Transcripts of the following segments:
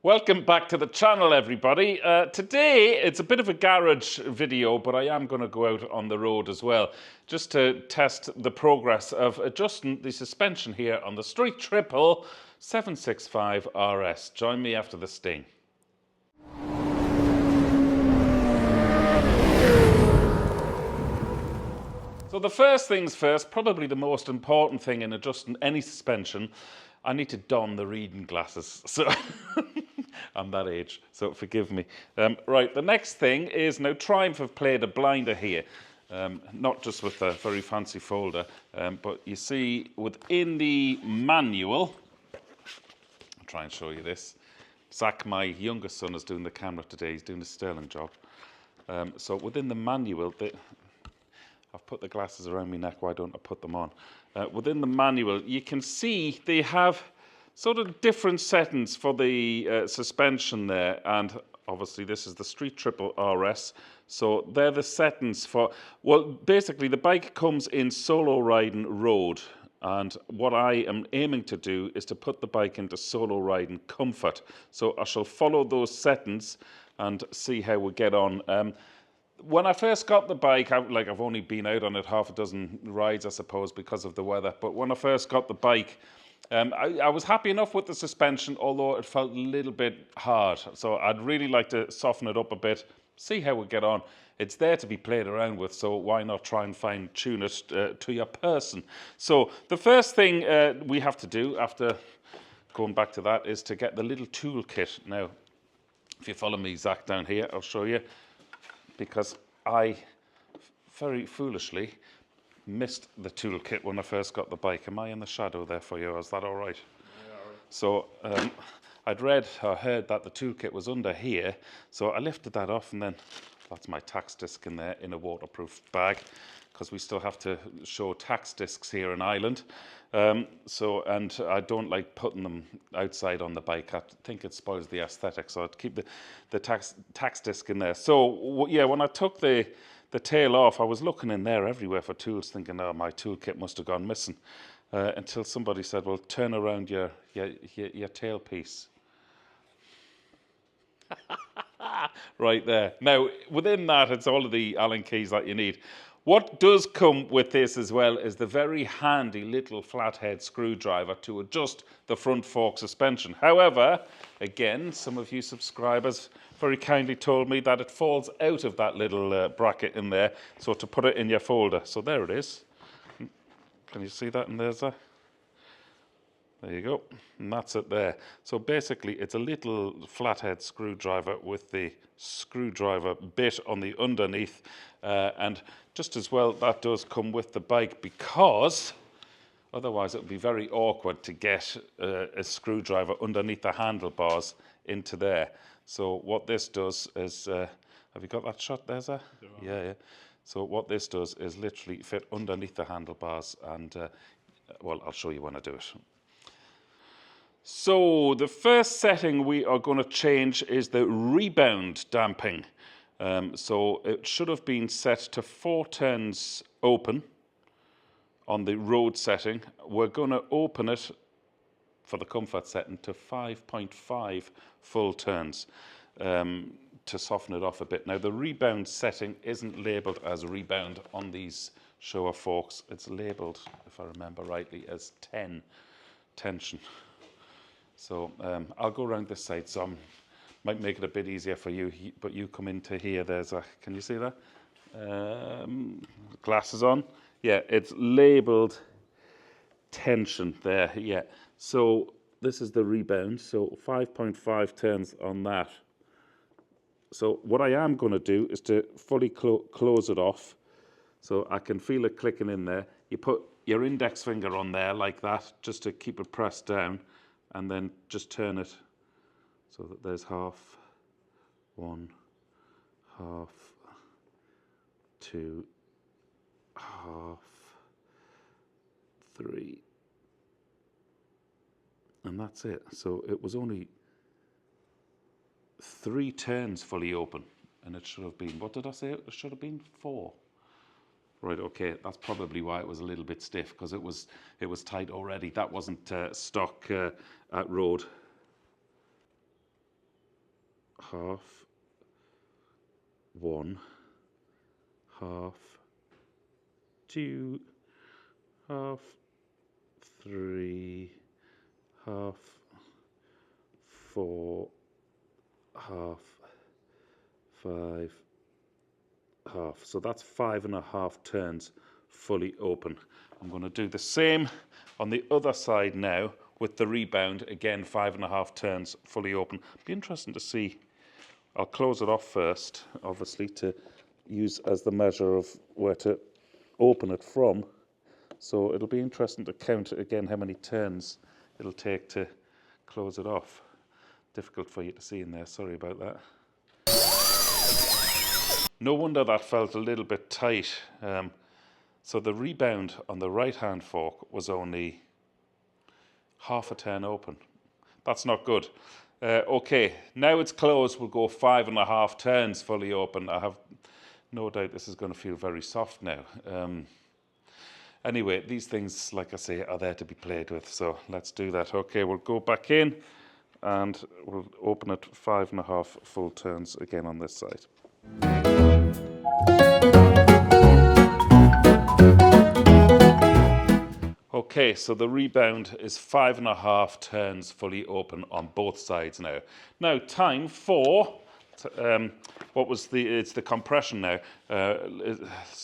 Welcome back to the channel, everybody. Today, it's a bit of a garage video, but I am going to go out on the road as well, just to test the progress of adjusting the suspension here on the Street Triple 765 RS. Join me after the sting. So the first things first, probably the most important thing in adjusting any suspension, I need to don the reading glasses. So I'm that age, so forgive me. Right, the next thing is, now Triumph have played a blinder here, not just with a very fancy folder, but you see within the manual, I'll try and show you this. Zach, my youngest son, is doing the camera today. He's doing a sterling job. So within the manual, I've put the glasses around my neck, why don't I put them on? Within the manual, you can see they have sort of different settings for the suspension there, and obviously this is the Street Triple RS, so they're the settings for, well, basically the bike comes in solo riding road, and what I am aiming to do is to put the bike into solo riding comfort. So I shall follow those settings and see how we get on. When I first got the bike, I've only been out on it half a dozen rides, I suppose, because of the weather. But when I first got the bike, I was happy enough with the suspension, although it felt a little bit hard. So I'd really like to soften it up a bit, see how we get on. It's there to be played around with, so why not try and fine-tune it to your person? So the first thing we have to do after going back to that is to get the little toolkit. Now, if you follow me, Zach, down here, I'll show you. Because I very foolishly missed the toolkit when I first got the bike. Am I in the shadow there for you? Is that all right? Yeah, all right. So I'd read or heard that the toolkit was under here, so I lifted that off, and then that's my tax disc in there in a waterproof bag, because we still have to show tax discs here in Ireland. And I don't like putting them outside on the bike. I think it spoils the aesthetic, so I'd keep the tax disc in there. So yeah, when I took the tail off, I was looking in there everywhere for tools, thinking, oh, my toolkit must have gone missing, until somebody said, well, turn around your tailpiece. Right there. Now, within that, it's all of the Allen keys that you need. What does come with this as well is the very handy little flathead screwdriver to adjust the front fork suspension. However, again, some of you subscribers very kindly told me that it falls out of that little bracket in there, so to put it in your folder. So there it is. Can you see that in there, Zach? There you go, and that's it there. So basically, it's a little flathead screwdriver with the screwdriver bit on the underneath, and just as well, that does come with the bike, because otherwise it would be very awkward to get a screwdriver underneath the handlebars into there. So what this does is, have you got that shot there, Zach? Yeah. So what this does is literally fit underneath the handlebars, and well, I'll show you when I do it. So the first setting we are going to change is the rebound damping. So it should have been set to 4 turns open on the road setting. We're going to open it for the comfort setting to 5.5 full turns to soften it off a bit. Now the rebound setting isn't labelled as rebound on these Shoei forks. It's labelled, if I remember rightly, as 10 tension. So I'll go around this side, so might make it a bit easier for you, but you come into here, there's a, can you see that? Glasses on. Yeah, it's labelled tension there, yeah. So this is the rebound, so 5.5 turns on that. So what I am going to do is to fully close it off, so I can feel it clicking in there. You put your index finger on there like that, just to keep it pressed down, and then just turn it so that there's half, 1, half, 2, half, 3, and that's it. So it was only 3 turns fully open, and it should have been, what did I say? It should have been 4. Right, okay, that's probably why it was a little bit stiff, because it was tight already. That wasn't stock at road. half, 1, half, 2, half, 3, half, 4, half, 5, half. So that's 5.5 turns fully open. I'm going to do the same on the other side now with the rebound. Again, 5.5 turns fully open. Be interesting to see. I'll close it off first, obviously, to use as the measure of where to open it from. So it'll be interesting to count again how many turns it'll take to close it off. Difficult for you to see in there, sorry about that. No wonder that felt a little bit tight. So the rebound on the right hand fork was only half a turn open. That's not good. Okay, now it's closed, we'll go 5.5 turns fully open. I have no doubt this is going to feel very soft now. Anyway, these things, like I say, are there to be played with, so let's do that. Okay, we'll go back in and we'll open it 5.5 full turns again on this side. Okay, so the rebound is 5.5 turns fully open on both sides now. Now, time for it's the compression now.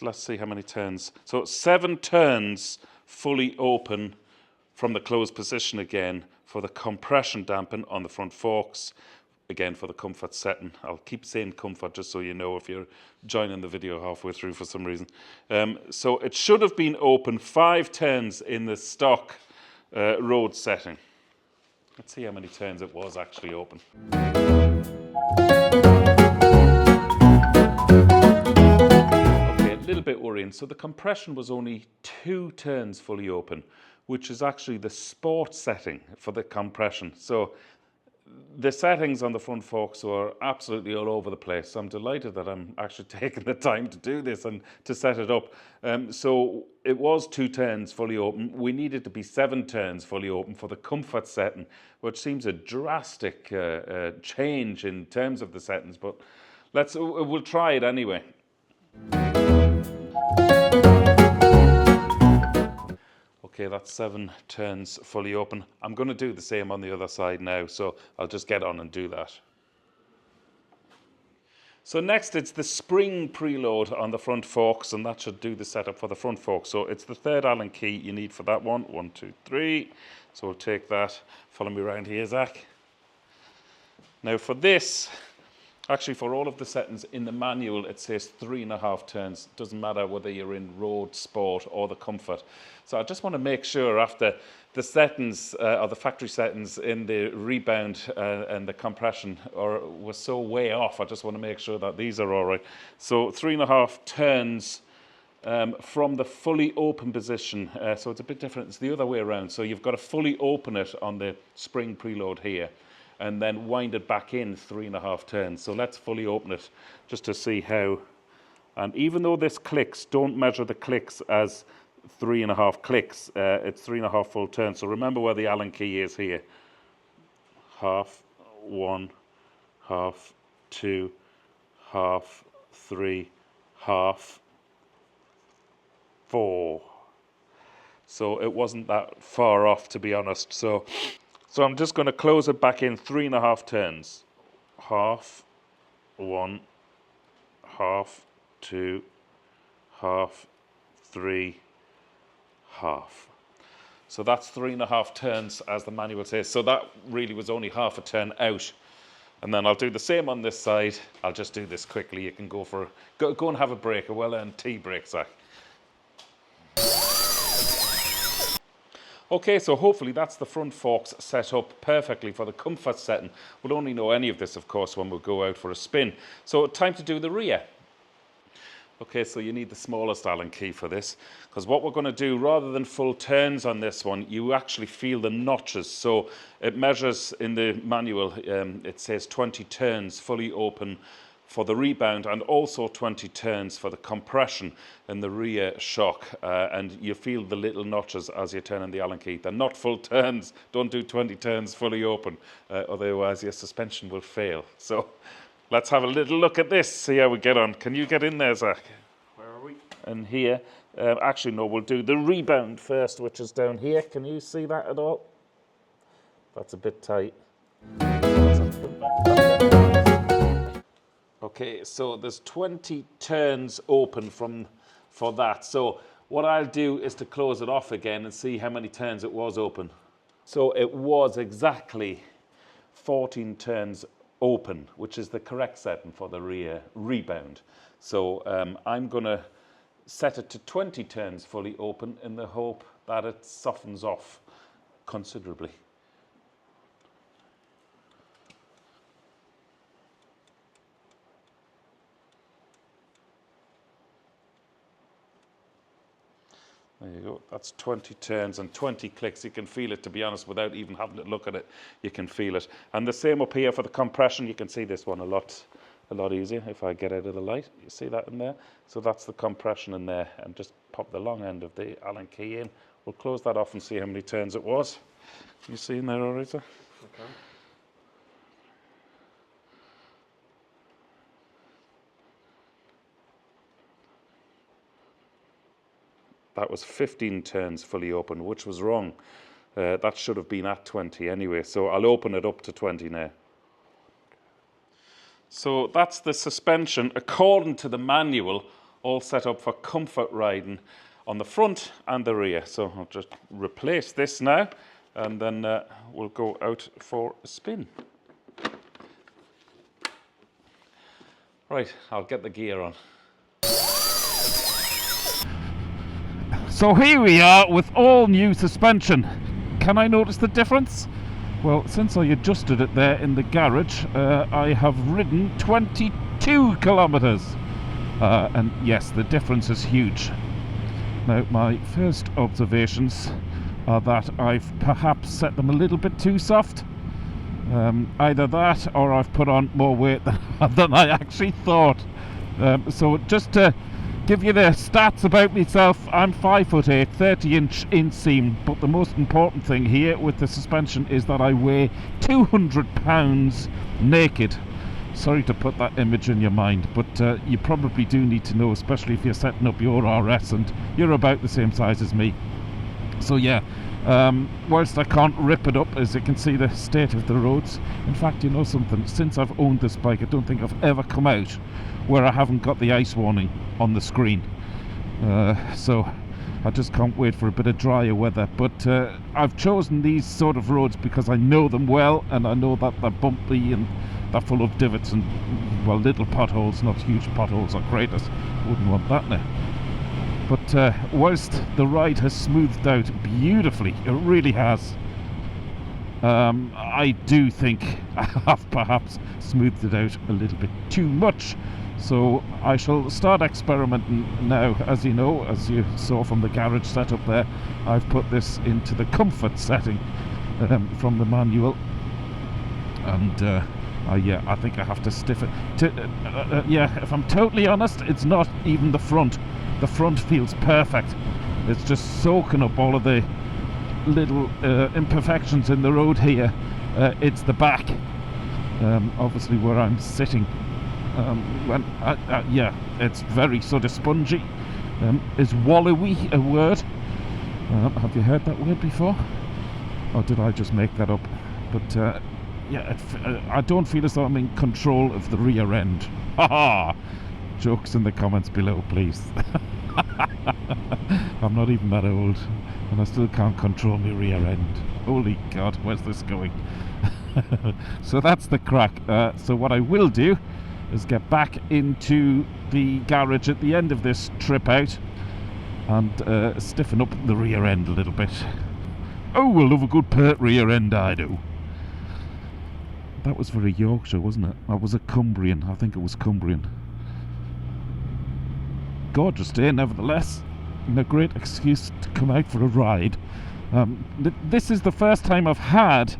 Let's see how many turns. So 7 turns fully open from the closed position again for the compression dampen on the front forks. Again, for the comfort setting. I'll keep saying comfort just so you know if you're joining the video halfway through for some reason. So it should have been open 5 turns in the stock road setting. Let's see how many turns it was actually open. Okay, a little bit worrying. So the compression was only 2 turns fully open, which is actually the sport setting for the compression. So the settings on the front forks are absolutely all over the place. So I'm delighted that I'm actually taking the time to do this and to set it up. So it was 2 turns fully open. We needed to be 7 turns fully open for the comfort setting, which seems a drastic change in terms of the settings, but we'll try it anyway. Okay, that's 7 turns fully open. I'm going to do the same on the other side now, so I'll just get on and do that. So next, it's the spring preload on the front forks, and that should do the setup for the front fork. So it's the 3rd Allen key you need for that one. 1, 2, 3. So we'll take that. Follow me around here, Zach. Now for this, actually for all of the settings in the manual, it says 3.5 turns. Doesn't matter whether you're in road, sport, or the comfort. So I just want to make sure after the settings, or the factory settings in the rebound and the compression were so way off. I just want to make sure that these are all right. So 3.5 turns from the fully open position. So it's a bit different. It's the other way around. So you've got to fully open it on the spring preload here, and then wind it back in 3.5 turns. So let's fully open it just to see how. And even though this clicks, don't measure the clicks as 3.5 clicks. It's 3.5 full turns. So remember where the Allen key is here. Half, 1, half, 2, half, 3, half, 4. So it wasn't that far off, to be honest. So I'm just going to close it back in 3.5 turns. Half, 1, half, 2, half, 3, half. So that's 3.5 turns, as the manual says. So that really was only half a turn out. And then I'll do the same on this side. I'll just do this quickly. You can go and have a break, a well-earned tea break, Zach. Okay, so hopefully that's the front forks set up perfectly for the comfort setting. We'll only know any of this, of course, when we go out for a spin. So time to do the rear. Okay, so you need the smallest Allen key for this, because what we're going to do, rather than full turns on this one, you actually feel the notches. So it measures in the manual, it says 20 turns fully open for the rebound, and also 20 turns for the compression in the rear shock. And you feel the little notches as you turn in the Allen key. They're not full turns. Don't do 20 turns fully open, otherwise your suspension will fail. So let's have a little look at this, see how we get on. Can you get in there, Zach? Where are we? And here. Actually, no, we'll do the rebound first, which is down here. Can you see that at all? That's a bit tight. Okay, so there's 20 turns open for that. So what I'll do is to close it off again and see how many turns it was open. So it was exactly 14 turns open, which is the correct setting for the rear rebound. So I'm going to set it to 20 turns fully open in the hope that it softens off considerably. There you go, that's 20 turns and 20 clicks. You can feel it, to be honest, without even having to look at it. You can feel it. And the same up here for the compression. You can see this one a lot easier if I get out of the light. You see that in there? So that's the compression in there. And just pop the long end of the Allen key in. We'll close that off and see how many turns it was. You see in there all right, sir? Okay. That was 15 turns fully open, which was wrong. That should have been at 20 anyway. So I'll open it up to 20 now. So that's the suspension, according to the manual, all set up for comfort riding on the front and the rear. So I'll just replace this now, and then we'll go out for a spin. Right, I'll get the gear on. So here we are with all new suspension. Can I notice the difference? Well, since I adjusted it there in the garage, I have ridden 22 kilometers. And yes, the difference is huge. Now, my first observations are that I've perhaps set them a little bit too soft. Either that, or I've put on more weight than I actually thought. So just to give you the stats about myself, I'm 5'8", 30-inch inseam, but the most important thing here with the suspension is that I weigh 200 pounds naked. Sorry to put that image in your mind, but you probably do need to know, especially if you're setting up your RS and you're about the same size as me. So yeah, whilst I can't rip it up, as you can see the state of the roads. In fact, you know something, since I've owned this bike, I don't think I've ever come out where I haven't got the ice warning on the screen. So I just can't wait for a bit of drier weather. But I've chosen these sort of roads because I know them well, and I know that they're bumpy and they're full of divots and, well, little potholes, not huge potholes or craters. Wouldn't want that now. But whilst the ride has smoothed out beautifully, it really has, I do think I have perhaps smoothed it out a little bit too much. So I shall start experimenting now. As you know, as you saw from the garage setup there, I've put this into the comfort setting from the manual. And yeah, I think I have to stiff it. Yeah, if I'm totally honest, it's not even the front. The front feels perfect. It's just soaking up all of the little imperfections in the road here. It's the back, obviously where I'm sitting. Yeah, it's very sort of spongy. Is wallowy a word? Have you heard that word before? Or did I just make that up? But yeah, I don't feel as though I'm in control of the rear end. Haha! Jokes in the comments below, please. I'm not even that old, and I still can't control my rear end. Holy God, where's this going? So that's the crack. So what I will do is get back into the garage at the end of this trip out and stiffen up the rear end a little bit. Oh, I love a good pert rear end, I do. That was very Yorkshire, wasn't it? That was a Cumbrian. I think it was Cumbrian. Gorgeous day, nevertheless, and a great excuse to come out for a ride. This is the first time I've had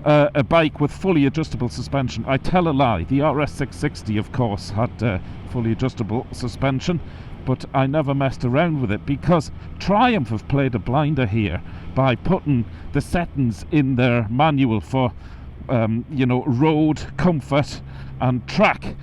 a bike with fully adjustable suspension. I tell a lie. The RS660, of course, had fully adjustable suspension, but I never messed around with it because Triumph have played a blinder here by putting the settings in their manual for you know, road, comfort and track,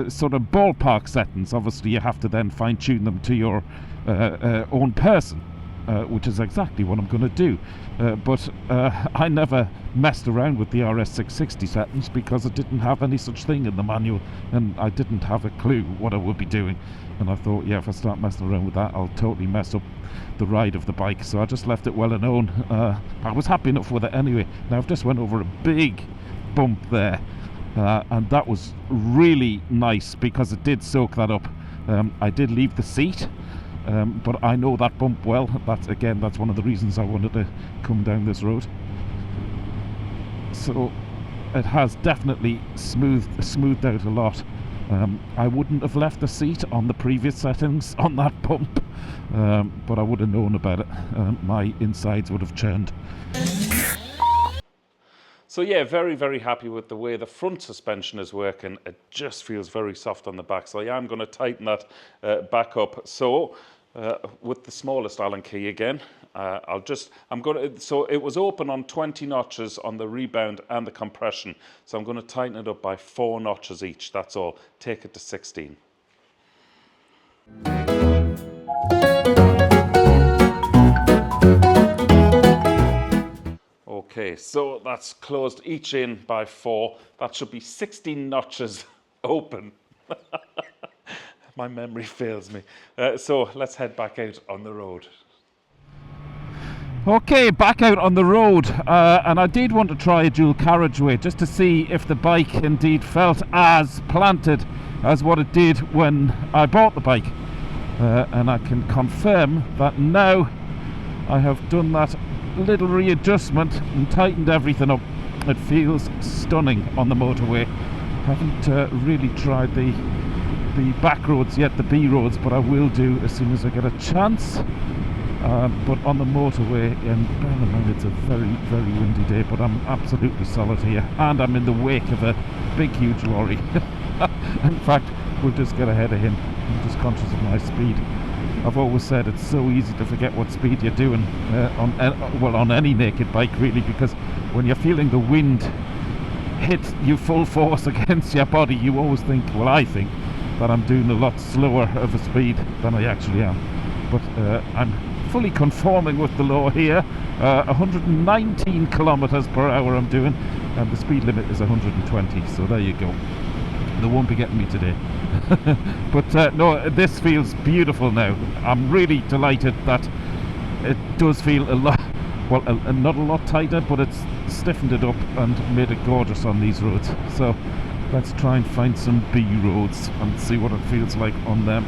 sort of ballpark settings. Obviously you have to then fine tune them to your own person, which is exactly what I'm going to do. But I never messed around with the RS660 settings because it didn't have any such thing in the manual, and I didn't have a clue what I would be doing. And I thought, yeah, if I start messing around with that, I'll totally mess up the ride of the bike. So I just left it well alone. I was happy enough with it anyway. Now I've just went over a big bump there, and that was really nice because it did soak that up. I did leave the seat, but I know that bump well. That's one of the reasons I wanted to come down this road. So it has definitely smoothed out a lot. I wouldn't have left the seat on the previous settings on that bump, but I would have known about it. My insides would have churned. So yeah, very, very happy with the way the front suspension is working. It just feels very soft on the back. So I am going to tighten that back up. So with the smallest Allen key again, so it was open on 20 notches on the rebound and the compression. So I'm going to tighten it up by 4 notches each. That's all. Take it to 16. Okay, so that's closed each in by 4. That should be 16 notches open. My memory fails me. So let's head back out on the road. Okay, back out on the road, and I did want to try a dual carriageway just to see if the bike indeed felt as planted as what it did when I bought the bike. And I can confirm that now I have done that little readjustment and tightened everything up. It feels stunning on the motorway. Haven't really tried the back roads yet, the B roads, but I will do as soon as I get a chance. But on the motorway, and bear in mind it's a very, very windy day, but I'm absolutely solid here, and I'm in the wake of a big, huge lorry. In fact, we'll just get ahead of him. I'm just conscious of my speed. I've always said it's so easy to forget what speed you're doing on any naked bike, really, because when you're feeling the wind hit you full force against your body, you always think, well, I think that I'm doing a lot slower of a speed than I actually am. But I'm fully conforming with the law here. 119 kilometers per hour I'm doing, and the speed limit is 120, so there you go. They won't be getting me today. But no, this feels beautiful now. I'm really delighted that it does feel a lot, well, not a lot tighter, but it's stiffened it up and made it gorgeous on these roads. So let's try and find some B roads and see what it feels like on them.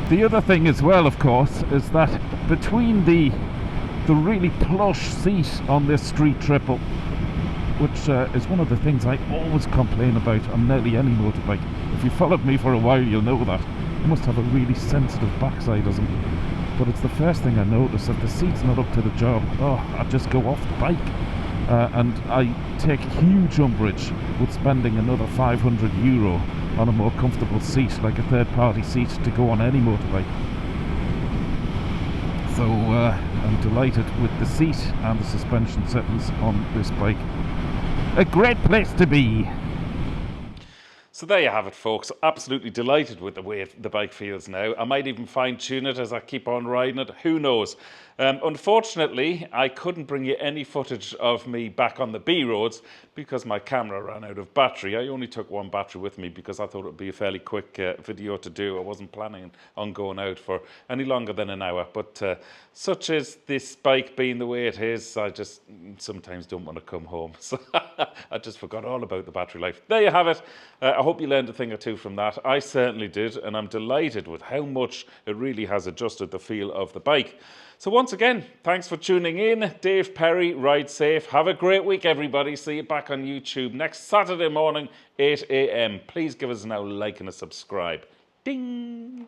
The other thing as well, of course, is that between the really plush seat on this street triple, which is one of the things I always complain about on nearly any motorbike. If you followed me for a while, you'll know that. I must have a really sensitive backside or something. But it's the first thing I notice. If the seat's not up to the job, I just go off the bike. And I take huge umbrage with spending another €500 on a more comfortable seat, like a third-party seat, to go on any motorbike. So I'm delighted with the seat and the suspension settings on this bike. A great place to be. So there you have it, folks. Absolutely delighted with the way the bike feels now. I might even fine-tune it as I keep on riding it. Who knows? Unfortunately, I couldn't bring you any footage of me back on the B roads because my camera ran out of battery. I only took one battery with me because I thought it would be a fairly quick video to do. I wasn't planning on going out for any longer than an hour. But such as this bike being the way it is, I just sometimes don't want to come home. So I just forgot all about the battery life. There you have it. I hope you learned a thing or two from that. I certainly did, and I'm delighted with how much it really has adjusted the feel of the bike. So once again, thanks for tuning in. Dave Perry, ride safe. Have a great week, everybody. See you back on YouTube next Saturday morning, 8 a.m. Please give us a like and a subscribe. Ding!